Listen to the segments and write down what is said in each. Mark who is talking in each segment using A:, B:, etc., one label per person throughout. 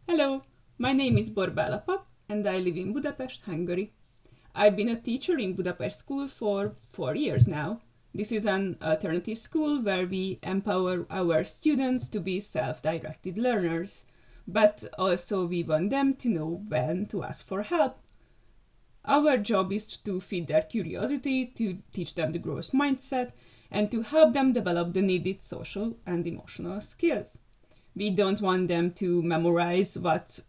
A: Hello, my name is Borbála Papp and I live in Budapest, Hungary. I've been a teacher in Budapest school for 4 years now. This is an alternative school where we empower our students to be self-directed learners, but also we want them to know when to ask for help. Our job is to feed their curiosity, to teach them the growth mindset, and to help them develop the needed social and emotional skills. We don't want them to memorize what's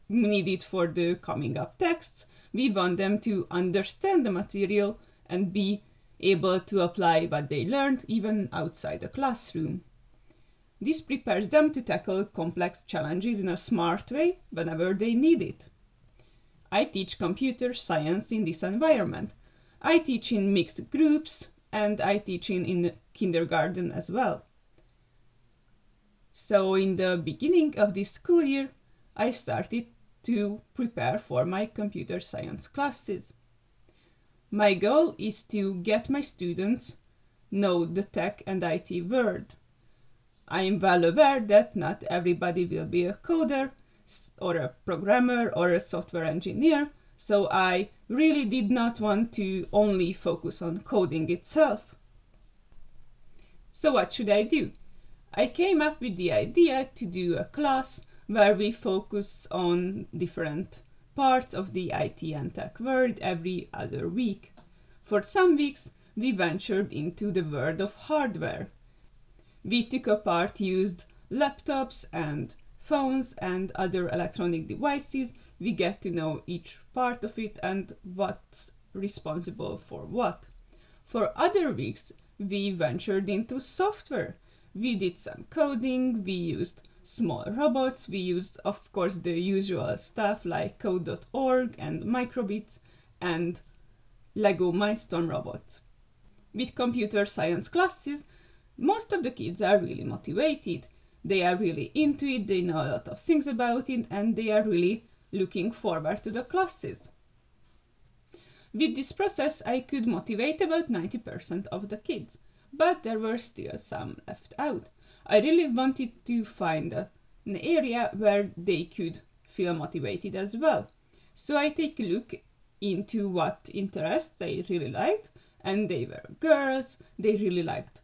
A: needed for the coming up texts. We want them to understand the material and be able to apply what they learned even outside the classroom. This prepares them to tackle complex challenges in a smart way whenever they need it. I teach computer science in this environment. I teach in mixed groups and I teach in kindergarten as well. So in the beginning of this school year, I started to prepare for my computer science classes. My goal is to get my students know the tech and IT world. I am well aware that not everybody will be a coder or a programmer or a software engineer, so I really did not want to only focus on coding itself. So what should I do? I came up with the idea to do a class where we focus on different parts of the IT and tech world every other week. For some weeks, we ventured into the world of hardware. We took apart used laptops and phones and other electronic devices. We get to know each part of it and what's responsible for what. For other weeks, we ventured into software. We did some coding, we used small robots, we used, of course, the usual stuff like code.org and microbits and Lego Milestone robots. With computer science classes, most of the kids are really motivated. They are really into it, they know a lot of things about it, and they are really looking forward to the classes. With this process, I could motivate about 90% of the kids. But there were still some left out. I really wanted to find an area where they could feel motivated as well. So I take a look into what interests they really liked, and they were girls, they really liked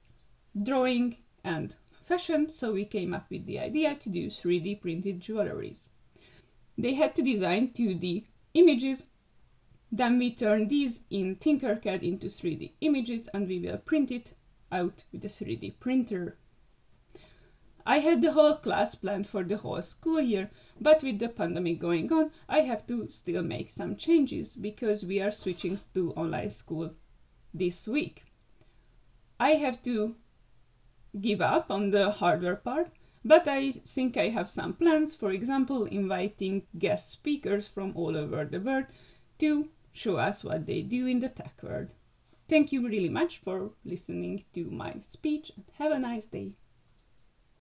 A: drawing and fashion, so we came up with the idea to do 3D printed jewelries. They had to design 2D images, then we turn these in Tinkercad into 3D images and we will print it out with a 3D printer. I had the whole class planned for the whole school year, but with the pandemic going on, I have to still make some changes because we are switching to online school this week. I have to give up on the hardware part, but I think I have some plans, for example, inviting guest speakers from all over the world to show us what they do in the tech world. Thank you really much for listening to my speech and have a nice day.